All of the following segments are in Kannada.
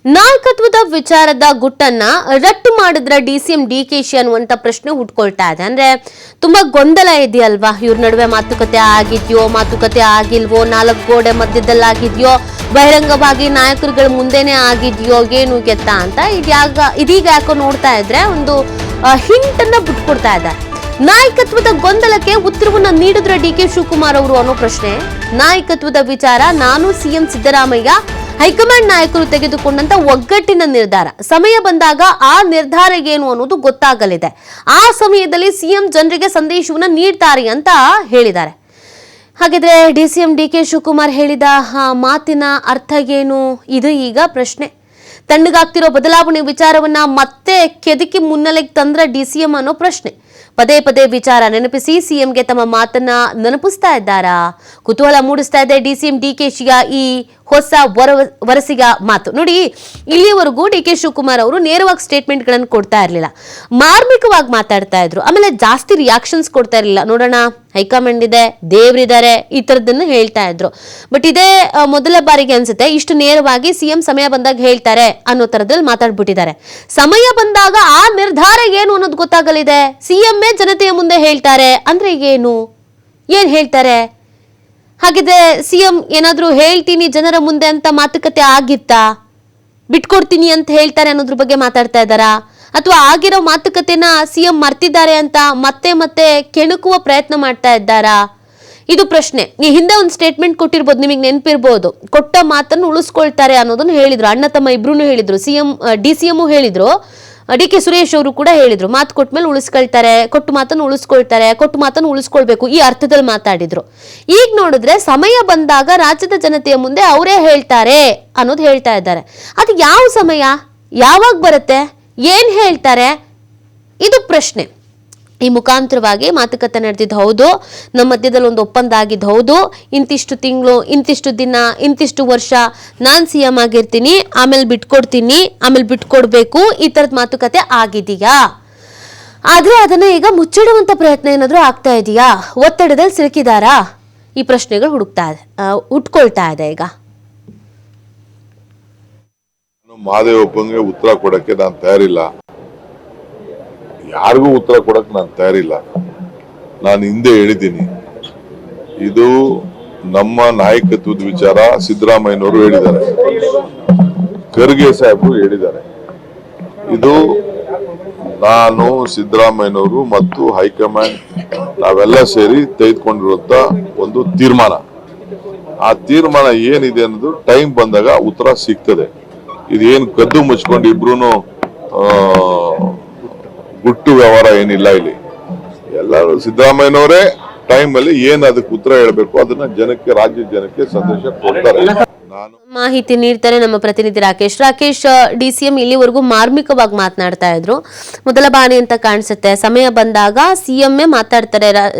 ನಾಯಕತ್ವದ ವಿಚಾರದ ಗುಟ್ಟನ್ನ ರಟ್ಟು ಮಾಡಿದ್ರ ಡಿಸಿಎಂ ಡಿಕೆಶಿ ಅನ್ನುವಂತ ಪ್ರಶ್ನೆ ಹುಟ್ಕೊಳ್ತಾ ಇದೆ. ಅಂದ್ರೆ ತುಂಬಾ ಗೊಂದಲ ಇದೆಯಲ್ವಾ, ಇವ್ರ ನಡುವೆ ಮಾತುಕತೆ ಆಗಿದ್ಯೋ ಮಾತುಕತೆ ಆಗಿಲ್ವೋ, ನಾಲ್ಕು ಗೋಡೆ ಮಧ್ಯದಲ್ಲಿ ಆಗಿದ್ಯೋ, ಬಹಿರಂಗವಾಗಿ ನಾಯಕರುಗಳ ಮುಂದೆನೆ ಆಗಿದ್ಯೋ, ಏನು ಗೆತ್ತ ಅಂತ ಇದೀಗ ಯಾಕೋ ನೋಡ್ತಾ ಇದ್ರೆ ಒಂದು ಹಿಂಟ್ ಅನ್ನ ಬಿಟ್ಕೊಡ್ತಾ ಇದೆ. ನಾಯಕತ್ವದ ಗೊಂದಲಕ್ಕೆ ಉತ್ತರವನ್ನ ನೀಡಿದ್ರ ಡಿಕೆ ಶಿವಕುಮಾರ್ ಅವರು ಅನ್ನೋ ಪ್ರಶ್ನೆ. ನಾಯಕತ್ವದ ವಿಚಾರ ನಾನು ಸಿಎಂ ಸಿದ್ದರಾಮಯ್ಯ ಹೈಕಮಾಂಡ್ ನಾಯಕರು ತೆಗೆದುಕೊಂಡಂತ ಒಗ್ಗಟ್ಟಿನ ನಿರ್ಧಾರ. ಸಮಯ ಬಂದಾಗ ಆ ನಿರ್ಧಾರ ಏನು ಅನ್ನೋದು ಗೊತ್ತಾಗಲಿದೆ. ಆ ಸಮಯದಲ್ಲಿ ಸಿಎಂ ಜನರಿಗೆ ಸಂದೇಶವನ್ನ ನೀಡ್ತಾರೆ ಅಂತ ಹೇಳಿದ್ದಾರೆ. ಹಾಗಿದ್ರೆ ಡಿಸಿಎಂ ಡಿಕೆ ಶಿವಕುಮಾರ್ ಹೇಳಿದ ಮಾತಿನ ಅರ್ಥ ಏನು? ಇದು ಈಗ ಪ್ರಶ್ನೆ. ತಣ್ಣಗಾಗ್ತಿರೋ ಬದಲಾವಣೆ ವಿಚಾರವನ್ನ ಮತ್ತೆ ಕೆದಕಿ ಮುನ್ನೆಲೆಗೆ ತಂದ್ರ ಡಿಸಿಎಂ ಅನ್ನೋ ಪ್ರಶ್ನೆ. ಪದೇ ಪದೇ ವಿಚಾರ ನೆನಪಿಸಿ ಸಿಎಂಗೆ ತಮ್ಮ ಮಾತನ್ನ ನೆನಪಿಸ್ತಾ ಇದ್ದಾರಾ? ಕುತೂಹಲ ಮೂಡಿಸ್ತಾ ಇದೆ ಡಿಸಿಎಂ ಡಿಕೆಶಿಯ ಈ ಹೊಸ ವರಸಿಗ ಮಾತು. ನೋಡಿ, ಇಲ್ಲಿವರೆಗೂ ಡಿಕೆ ಶಿವಕುಮಾರ್ ಅವರು ನೇರವಾಗಿ ಸ್ಟೇಟ್ಮೆಂಟ್ ಗಳನ್ನು ಕೊಡ್ತಾ ಇರಲಿಲ್ಲ, ಮಾರ್ಮಿಕವಾಗಿ ಮಾತಾಡ್ತಾ ಇದ್ರು. ಆಮೇಲೆ ಜಾಸ್ತಿ ರಿಯಾಕ್ಷನ್ಸ್ ಕೊಡ್ತಾ ಇರಲಿಲ್ಲ. ನೋಡೋಣ, ಹೈಕಮಾಂಡ್ ಇದೆ, ದೇವ್ರಿದ್ದಾರೆ, ಈ ತರದನ್ನು ಹೇಳ್ತಾ ಇದ್ರು. ಬಟ್ ಇದೇ ಮೊದಲ ಬಾರಿಗೆ ಅನ್ಸುತ್ತೆ ಇಷ್ಟು ನೇರವಾಗಿ ಸಿಎಂ ಸಮಯ ಬಂದಾಗ ಹೇಳ್ತಾರೆ ಅನ್ನೋ ತರದಲ್ಲಿ ಮಾತಾಡ್ಬಿಟ್ಟಿದ್ದಾರೆ. ಸಮಯ ಬಂದಾಗ ಆ ನಿರ್ಧಾರ ಏನು ಅನ್ನೋದು ಗೊತ್ತಾಗಲಿದೆ. ಸಿಎಂ ಜನತೆಯ ಮುಂದೆ ಹೇಳ್ತಾರೆ ಅಂದ್ರೆ ಏನ್ ಹೇಳ್ತಾರೆ? ಹಾಗಿದ್ರೆ ಸಿಎಂ ಏನಾದ್ರೂ ಹೇಳ್ತೀನಿ ಜನರ ಮುಂದೆ ಅಂತ ಮಾತುಕತೆ ಆಗಿತ್ತಾ? ಬಿಟ್ಕೊಡ್ತೀನಿ ಅಂತ ಹೇಳ್ತಾರೆ ಅನ್ನೋದ್ರ ಬಗ್ಗೆ ಮಾತಾಡ್ತಾ ಇದ್ದಾರಾ? ಅಥವಾ ಆಗಿರೋ ಮಾತುಕತೆನ ಸಿಎಂ ಮರ್ತಿದ್ದಾರೆ ಅಂತ ಮತ್ತೆ ಮತ್ತೆ ಕೆಣಕುವ ಪ್ರಯತ್ನ ಮಾಡ್ತಾ ಇದ್ದಾರಾ? ಇದು ಪ್ರಶ್ನೆ. ಈ ಹಿಂದೆ ಒಂದು ಸ್ಟೇಟ್ಮೆಂಟ್ ಕೊಟ್ಟಿರ್ಬೋದು, ನಿಮಗೆ ನೆನಪಿರ್ಬೋದು. ಕೊಟ್ಟ ಮಾತನ್ನು ಉಳಿಸ್ಕೊಳ್ತಾರೆ ಅನ್ನೋದನ್ನು ಹೇಳಿದ್ರು. ಅಣ್ಣ ತಮ್ಮ ಇಬ್ರು ಹೇಳಿದ್ರು. ಡಿಸಿಎಂ ಹೇಳಿದ್ರು, ಡಿಕೆ ಸುರೇಶ್ ಅವರು ಕೂಡ ಹೇಳಿದ್ರು, ಮಾತು ಕೊಟ್ಟ ಮೇಲೆ ಉಳಿಸ್ಕೊಳ್ತಾರೆ, ಕೊಟ್ಟು ಮಾತನ್ನು ಉಳಿಸ್ಕೊಳ್ತಾರೆ, ಕೊಟ್ಟು ಮಾತನ್ನು ಉಳಿಸ್ಕೊಳ್ಬೇಕು, ಈ ಅರ್ಥದಲ್ಲಿ ಮಾತಾಡಿದ್ರು. ಈಗ ನೋಡಿದ್ರೆ ಸಮಯ ಬಂದಾಗ ರಾಜ್ಯದ ಜನತೆಯ ಮುಂದೆ ಅವರೇ ಹೇಳ್ತಾರೆ ಅನ್ನೋದು ಹೇಳ್ತಾ ಇದ್ದಾರೆ. ಅದು ಯಾವ ಸಮಯ, ಯಾವಾಗ ಬರುತ್ತೆ, ಏನ್ ಹೇಳ್ತಾರೆ, ಇದು ಪ್ರಶ್ನೆ. ಈ ಮುಖಾಂತರವಾಗಿ ಮಾತುಕತೆ ನಡೆದಿದ್ದು ಹೌದು, ನಮ್ಮ ಮಧ್ಯದಲ್ಲಿ ಒಂದು ಒಪ್ಪಂದ ಆಗಿದ್ದು ಹೌದು, ಇಂತಿಷ್ಟು ತಿಂಗಳು, ಇಂತಿಷ್ಟು ದಿನ, ಇಂತಿಷ್ಟು ವರ್ಷ ನಾನು ಸಿಎಂ ಆಗಿರ್ತೀನಿ, ಆಮೇಲೆ ಬಿಟ್ಕೊಡ್ತೀನಿ, ಆಮೇಲೆ ಬಿಟ್ಕೊಡ್ಬೇಕು, ಈ ತರದ ಮಾತುಕತೆ ಆಗಿದೆಯಾ? ಆದ್ರೆ ಅದನ್ನ ಈಗ ಮುಚ್ಚಿಡುವಂತ ಪ್ರಯತ್ನ ಏನಾದ್ರೂ ಆಗ್ತಾ ಇದೆಯಾ? ಒತ್ತಡದಲ್ಲಿ ಸಿಲುಕಿದಾರಾ? ಈ ಪ್ರಶ್ನೆಗಳು ಹುಟ್ಕೊಳ್ತಾ ಇದೆ ಈಗ. ಮಹಾದೇವಪ್ಪಂಗೆ ಉತ್ತರ ಕೊಡಕ್ಕೆ ನಾನು ತಯಾರಿಲ್ಲ, ಯಾರಿಗೂ ಉತ್ತರ ಕೊಡಕ್ ನಾನು ತಯಾರಿಲ್ಲ. ನಾನು ಹಿಂದೆ ಹೇಳಿದ್ದೀನಿ, ಇದು ನಮ್ಮ ನಾಯಕತ್ವದ ವಿಚಾರ. ಸಿದ್ದರಾಮಯ್ಯನವರು ಹೇಳಿದ್ದಾರೆ, ಖರ್ಗೆ ಸಾಹೇಬರು ಹೇಳಿದ್ದಾರೆ. ಇದು ನಾನು, ಸಿದ್ದರಾಮಯ್ಯನವರು ಮತ್ತು ಹೈಕಮಾಂಡ್ ನಾವೆಲ್ಲ ಸೇರಿ ತೆಗೆದುಕೊಂಡಿರುವಂತ ಒಂದು ತೀರ್ಮಾನ. ಆ ತೀರ್ಮಾನ ಏನಿದೆ ಅನ್ನೋದು ಟೈಮ್ ಬಂದಾಗ ಉತ್ತರ ಸಿಗ್ತದೆ. ಇದೇನು ಕದ್ದು ಮುಚ್ಕೊಂಡು ಇಬ್ರು ಗುಟ್ಟು ವ್ಯವಹಾರ ಏನಿಲ್ಲ. ಇಲ್ಲಿ ಎಲ್ಲರೂ ಸಿದ್ದರಾಮಯ್ಯನವರೇ ಟೈಮ್ ಅಲ್ಲಿ ಏನ್ ಅದಕ್ಕೆ ಉತ್ತರ ಹೇಳಬೇಕು ಅದನ್ನ ಜನಕ್ಕೆ, ರಾಜ್ಯದ ಜನಕ್ಕೆ ಸಂದೇಶ ಕೊಡ್ತಾರೆ. ಮಾಹಿತಿ ನೀಡ್ತಾರೆ ನಮ್ಮ ಪ್ರತಿನಿಧಿ ರಾಕೇಶ್. ಡಿಸಿಎಂ ಇಲ್ಲಿವರೆಗೂ ಮಾರ್ಮಿಕವಾಗಿ ಮಾತನಾಡ್ತಾ ಇದ್ರು, ಮೊದಲ ಬಾರಿ ಅಂತ ಕಾಣಿಸುತ್ತೆ. ಸಮಯ ಬಂದಾಗ ಸಿಎಂ ಮಾತಾಡ್ತಾರೆ,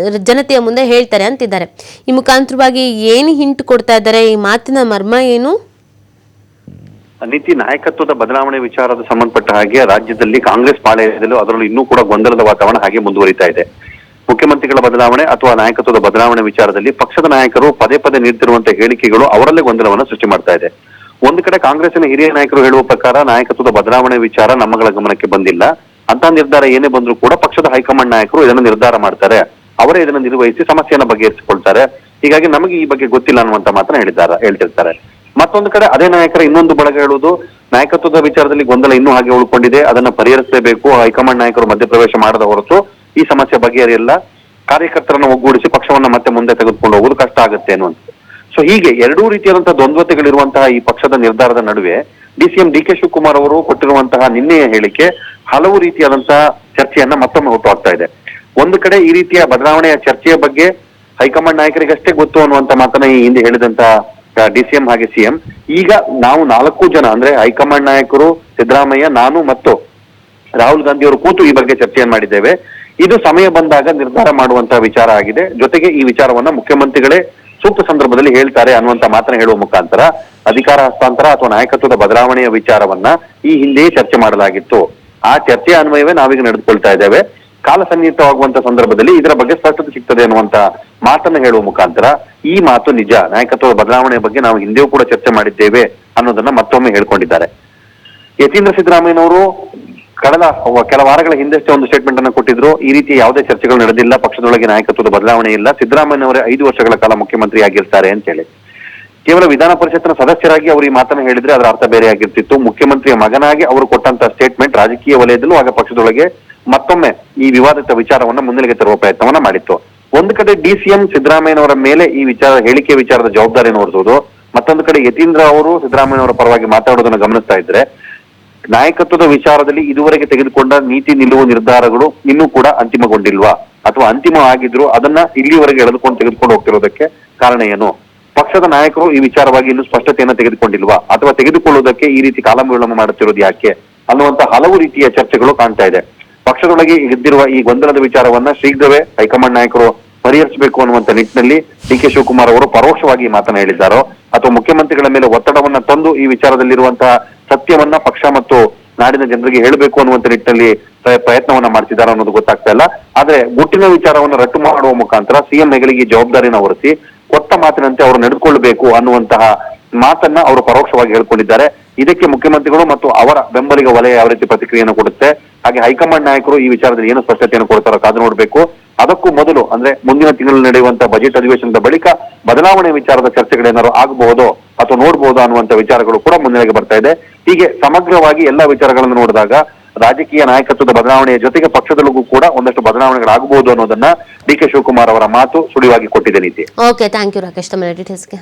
ಜನತೆಯ ಮುಂದೆ ಹೇಳ್ತಾರೆ ಅಂತಿದ್ದಾರೆ. ಈ ಮುಖಾಂತರವಾಗಿ ಏನು ಹಿಂಟ್ ಕೊಡ್ತಾ ಇದ್ದಾರೆ? ಈ ಮಾತಿನ ಮರ್ಮ ಏನು? ನೀತಿ ನಾಯಕತ್ವದ ಬದಲಾವಣೆ ವಿಚಾರದ ಸಂಬಂಧಪಟ್ಟ ಹಾಗೆ ರಾಜ್ಯದಲ್ಲಿ ಕಾಂಗ್ರೆಸ್ ಪಾಳೆಯದಲ್ಲೂ ಅದರಲ್ಲೂ ಇನ್ನೂ ಕೂಡ ಗೊಂದಲದ ವಾತಾವರಣ ಹಾಗೆ ಮುಂದುವರಿತಾ ಇದೆ. ಮುಖ್ಯಮಂತ್ರಿಗಳ ಬದಲಾವಣೆ ಅಥವಾ ನಾಯಕತ್ವದ ಬದಲಾವಣೆ ವಿಚಾರದಲ್ಲಿ ಪಕ್ಷದ ನಾಯಕರು ಪದೇ ಪದೇ ನೀಡುತ್ತಿರುವಂತಹ ಹೇಳಿಕೆಗಳು ಅವರಲ್ಲೇ ಗೊಂದಲವನ್ನು ಸೃಷ್ಟಿ ಮಾಡ್ತಾ ಇದೆ. ಒಂದು ಕಡೆ ಕಾಂಗ್ರೆಸ್ಸಿನ ಹಿರಿಯ ನಾಯಕರು ಹೇಳುವ ಪ್ರಕಾರ ನಾಯಕತ್ವದ ಬದಲಾವಣೆ ವಿಚಾರ ನಮ್ಮಗಳ ಗಮನಕ್ಕೆ ಬಂದಿಲ್ಲ ಅಂತ ನಿರ್ಧಾರ ಏನೇ ಬಂದ್ರೂ ಕೂಡ ಪಕ್ಷದ ಹೈಕಮಾಂಡ್ ನಾಯಕರು ಇದನ್ನು ನಿರ್ಧಾರ ಮಾಡ್ತಾರೆ, ಅವರೇ ಇದನ್ನು ನಿರ್ವಹಿಸಿ ಸಮಸ್ಯೆಯನ್ನು ಬಗೆಹರಿಸಿಕೊಳ್ತಾರೆ, ಹೀಗಾಗಿ ನಮಗೆ ಈ ಬಗ್ಗೆ ಗೊತ್ತಿಲ್ಲ ಅನ್ನುವಂತ ಮಾತನ್ನ ಹೇಳ್ತಿರ್ತಾರೆ. ಮತ್ತೊಂದು ಕಡೆ ಅದೇ ನಾಯಕರ ಇನ್ನೊಂದು ಬಳಗ ಹೇಳುವುದು, ನಾಯಕತ್ವದ ವಿಚಾರದಲ್ಲಿ ಗೊಂದಲ ಇನ್ನೂ ಹಾಗೆ ಉಳ್ಕೊಂಡಿದೆ, ಅದನ್ನ ಪರಿಹರಿಸಲೇಬೇಕು, ಹೈಕಮಾಂಡ್ ನಾಯಕರು ಮಧ್ಯಪ್ರವೇಶ ಮಾಡದ ಹೊರತು ಈ ಸಮಸ್ಯೆ ಬಗೆಹರಿಯಲ್ಲ, ಕಾರ್ಯಕರ್ತರನ್ನು ಒಗ್ಗೂಡಿಸಿ ಪಕ್ಷವನ್ನ ಮತ್ತೆ ಮುಂದೆ ತೆಗೆದುಕೊಂಡು ಹೋಗುವುದು ಕಷ್ಟ ಆಗುತ್ತೆ ಅನ್ನುವಂಥ. ಸೊ ಹೀಗೆ ಎರಡೂ ರೀತಿಯಾದಂತಹ ದ್ವಂದ್ವತೆಗಳಿರುವಂತಹ ಈ ಪಕ್ಷದ ನಿರ್ಧಾರದ ನಡುವೆ ಡಿಸಿಎಂ ಡಿಕೆ ಶಿವಕುಮಾರ್ ಅವರು ಕೊಟ್ಟಿರುವಂತಹ ನಿನ್ನೆಯ ಹೇಳಿಕೆ ಹಲವು ರೀತಿಯಾದಂತಹ ಚರ್ಚೆಯನ್ನ ಮತ್ತೊಮ್ಮೆ ಹುಟ್ಟುಹಾಕ್ತಾ ಇದೆ. ಒಂದು ಕಡೆ ಈ ರೀತಿಯ ಬದಲಾವಣೆಯ ಚರ್ಚೆಯ ಬಗ್ಗೆ ಹೈಕಮಾಂಡ್ ನಾಯಕರಿಗಷ್ಟೇ ಗೊತ್ತು ಅನ್ನುವಂತ ಮಾತನ್ನ ಈ ಹಿಂದೆ ಹೇಳಿದಂತಹ ಡಿಸಿಎಂ ಹಾಗೆ ಸಿಎಂ, ಈಗ ನಾವು 4 ಜನ ಅಂದ್ರೆ ಹೈಕಮಾಂಡ್ ನಾಯಕರು, ಸಿದ್ದರಾಮಯ್ಯ, ನಾನು ಮತ್ತು ರಾಹುಲ್ ಗಾಂಧಿ ಅವರು ಕೂತು ಈ ಬಗ್ಗೆ ಚರ್ಚೆಯನ್ನು ಮಾಡಿದ್ದೇವೆ. ಇದು ಸಮಯ ಬಂದಾಗ ನಿರ್ಧಾರ ಮಾಡುವಂತಹ ವಿಚಾರ ಆಗಿದೆ. ಜೊತೆಗೆ ಈ ವಿಚಾರವನ್ನ ಮುಖ್ಯಮಂತ್ರಿಗಳೇ ಸೂಕ್ತ ಸಂದರ್ಭದಲ್ಲಿ ಹೇಳ್ತಾರೆ ಅನ್ನುವಂತ ಮಾತನ್ನ ಹೇಳುವ ಮುಖಾಂತರ ಅಧಿಕಾರ ಹಸ್ತಾಂತರ ಅಥವಾ ನಾಯಕತ್ವದ ಬದಲಾವಣೆಯ ವಿಚಾರವನ್ನ ಈ ಹಿಂದೆಯೇ ಚರ್ಚೆ ಮಾಡಲಾಗಿತ್ತು. ಆ ಚರ್ಚೆಯ ಅನ್ವಯವೇ ನಾವೀಗ ನಡೆದುಕೊಳ್ತಾ ಇದ್ದೇವೆ. ಕಾಲ ಸನ್ನಿಹಿತವಾಗುವಂತ ಸಂದರ್ಭದಲ್ಲಿ ಇದರ ಬಗ್ಗೆ ಸ್ಪಷ್ಟತೆ ಸಿಗ್ತದೆ ಅನ್ನುವಂತ ಮಾತನ್ನ ಹೇಳುವ ಮುಖಾಂತರ ಈ ಮಾತು ನಿಜ, ನಾಯಕತ್ವದ ಬದಲಾವಣೆ ಬಗ್ಗೆ ನಾವು ಹಿಂದೆಯೂ ಕೂಡ ಚರ್ಚೆ ಮಾಡಿದ್ದೇವೆ ಅನ್ನೋದನ್ನ ಮತ್ತೊಮ್ಮೆ ಹೇಳ್ಕೊಂಡಿದ್ದಾರೆ. ಯತೀಂದ್ರ ಸಿದ್ದರಾಮಯ್ಯನವರು ಕಳೆದ ಕೆಲ ವಾರಗಳ ಹಿಂದಷ್ಟೇ ಒಂದು ಸ್ಟೇಟ್ಮೆಂಟ್ ಅನ್ನು ಕೊಟ್ಟಿದ್ರು. ಈ ರೀತಿ ಯಾವುದೇ ಚರ್ಚೆಗಳು ನಡೆದಿಲ್ಲ, ಪಕ್ಷದೊಳಗೆ ನಾಯಕತ್ವದ ಬದಲಾವಣೆ ಇಲ್ಲ, ಸಿದ್ದರಾಮಯ್ಯನವರೇ 5 ವರ್ಷಗಳ ಕಾಲ ಮುಖ್ಯಮಂತ್ರಿ ಆಗಿರ್ತಾರೆ ಅಂತ ಹೇಳಿ. ಕೇವಲ ವಿಧಾನ ಪರಿಷತ್ನ ಸದಸ್ಯರಾಗಿ ಅವರು ಈ ಮಾತನ್ನು ಹೇಳಿದ್ರೆ ಅದರ ಅರ್ಥ ಬೇರೆ ಆಗಿರ್ತಿತ್ತು. ಮುಖ್ಯಮಂತ್ರಿಯ ಮಗನಾಗಿ ಅವರು ಕೊಟ್ಟಂತ ಸ್ಟೇಟ್ಮೆಂಟ್ ರಾಜಕೀಯ ವಲಯದಲ್ಲೂ ಆಗ ಪಕ್ಷದೊಳಗೆ ಮತ್ತೊಮ್ಮೆ ಈ ವಿವಾದಿತ ವಿಚಾರವನ್ನ ಮುನ್ನೆಲೆಗೆ ತರುವ ಪ್ರಯತ್ನವನ್ನ ಮಾಡಿತ್ತು. ಒಂದು ಕಡೆ ಡಿಸಿಎಂ ಸಿದ್ದರಾಮಯ್ಯನವರ ಮೇಲೆ ಈ ಹೇಳಿಕೆ ವಿಚಾರದ ಜವಾಬ್ದಾರಿಯನ್ನು ಹೊರಿಸುವುದು, ಮತ್ತೊಂದು ಕಡೆ ಯತೀಂದ್ರ ಅವರು ಸಿದ್ದರಾಮಯ್ಯನವರ ಪರವಾಗಿ ಮಾತಾಡೋದನ್ನು ಗಮನಿಸ್ತಾ ಇದ್ರೆ ನಾಯಕತ್ವದ ವಿಚಾರದಲ್ಲಿ ಇದುವರೆಗೆ ತೆಗೆದುಕೊಂಡ ನೀತಿ ನಿಲುವು ನಿರ್ಧಾರಗಳು ಇನ್ನೂ ಕೂಡ ಅಂತಿಮಗೊಂಡಿಲ್ವಾ, ಅಥವಾ ಅಂತಿಮ ಆಗಿದ್ರು ಅದನ್ನ ಇಲ್ಲಿವರೆಗೆ ಎಳೆದುಕೊಂಡು ತೆಗೆದುಕೊಂಡು ಹೋಗ್ತಿರೋದಕ್ಕೆ ಕಾರಣ ಏನು? ಪಕ್ಷದ ನಾಯಕರು ಈ ವಿಚಾರವಾಗಿ ಇನ್ನೂ ಸ್ಪಷ್ಟತೆಯನ್ನು ತೆಗೆದುಕೊಂಡಿಲ್ವಾ, ಅಥವಾ ತೆಗೆದುಕೊಳ್ಳುವುದಕ್ಕೆ ಈ ರೀತಿ ಕಾಲವಿಳಂಬ ಮಾಡುತ್ತಿರೋದು ಯಾಕೆ ಅನ್ನುವಂತ ಹಲವು ರೀತಿಯ ಚರ್ಚೆಗಳು ಕಾಣ್ತಾ ಇದೆ. ಪಕ್ಷದೊಳಗೆ ಇದ್ದಿರುವ ಈ ಗೊಂದಲದ ವಿಚಾರವನ್ನ ಶೀಘ್ರವೇ ಹೈಕಮಾಂಡ್ ನಾಯಕರು ಪರಿಹರಿಸಬೇಕು ಅನ್ನುವಂತ ನಿಟ್ಟಿನಲ್ಲಿ ಡಿ ಕೆ ಶಿವಕುಮಾರ್ ಅವರು ಪರೋಕ್ಷವಾಗಿ ಮಾತನ್ನ ಹೇಳಿದ್ದಾರೋ, ಅಥವಾ ಮುಖ್ಯಮಂತ್ರಿಗಳ ಮೇಲೆ ಒತ್ತಡವನ್ನ ತಂದು ಈ ವಿಚಾರದಲ್ಲಿರುವಂತಹ ಸತ್ಯವನ್ನ ಪಕ್ಷ ಮತ್ತು ನಾಡಿನ ಜನರಿಗೆ ಹೇಳಬೇಕು ಅನ್ನುವಂತ ನಿಟ್ಟಿನಲ್ಲಿ ಪ್ರಯತ್ನವನ್ನ ಮಾಡ್ತಿದ್ದಾರೆ ಅನ್ನೋದು ಗೊತ್ತಾಗ್ತಾ ಇಲ್ಲ. ಆದ್ರೆ ಗುಟ್ಟಿನ ವಿಚಾರವನ್ನ ರಟ್ಟು ಮಾಡುವ ಮುಖಾಂತರ ಸಿಎಂ ಹೆಗಲಿಗೆ ಜವಾಬ್ದಾರಿನ ಹೊರಿಸಿ ಕೊಟ್ಟ ಮಾತಿನಂತೆ ಅವರು ನಡೆದುಕೊಳ್ಳಬೇಕು ಅನ್ನುವಂತಹ ಮಾತನ್ನ ಅವರು ಪರೋಕ್ಷವಾಗಿ ಹೇಳ್ಕೊಂಡಿದ್ದಾರೆ. ಇದಕ್ಕೆ ಮುಖ್ಯಮಂತ್ರಿಗಳು ಮತ್ತು ಅವರ ಬೆಂಬಲಿಗ ವಲಯ ಯಾವ ರೀತಿ ಪ್ರತಿಕ್ರಿಯೆಯನ್ನು ಕೊಡುತ್ತೆ, ಹಾಗೆ ಹೈಕಮಾಂಡ್ ನಾಯಕರು ಈ ವಿಚಾರದಲ್ಲಿ ಏನು ಸ್ಪಷ್ಟತೆಯನ್ನು ಕೊಡ್ತಾರೋ ಕಾದು ನೋಡಬೇಕು. ಅದಕ್ಕೂ ಮೊದಲು ಅಂದ್ರೆ ಮುಂದಿನ ತಿಂಗಳಲ್ಲಿ ನಡೆಯುವಂತಹ ಬಜೆಟ್ ಅಧಿವೇಶನದ ಬಳಿಕ ಬದಲಾವಣೆ ವಿಚಾರದ ಚರ್ಚೆಗಳೇನಾದ್ರು ಆಗಬಹುದೋ ಅಥವಾ ನೋಡಬಹುದೋ ಅನ್ನುವಂತ ವಿಚಾರಗಳು ಕೂಡ ಮುನ್ನೆಲೆಗೆ ಬರ್ತಾ ಇದೆ. ಹೀಗೆ ಸಮಗ್ರವಾಗಿ ಎಲ್ಲಾ ವಿಚಾರಗಳನ್ನು ನೋಡಿದಾಗ ರಾಜಕೀಯ ನಾಯಕತ್ವದ ಬದಲಾವಣೆಯ ಜೊತೆಗೆ ಪಕ್ಷದಲ್ಲೂ ಕೂಡ ಒಂದಷ್ಟು ಬದಲಾವಣೆಗಳಾಗಬಹುದು ಅನ್ನೋದನ್ನ ಡಿ ಕೆ ಶಿವಕುಮಾರ್ ಅವರ ಮಾತು ಸುಳಿವಾಗಿ ಕೊಟ್ಟಿದೆ ನೀತಿ. ಓಕೆ, ಥ್ಯಾಂಕ್ ಯು ರಾಕೇಶ್ ತಮ್ಮ ಡೀಟೇಲ್ಸ್ಗೆ.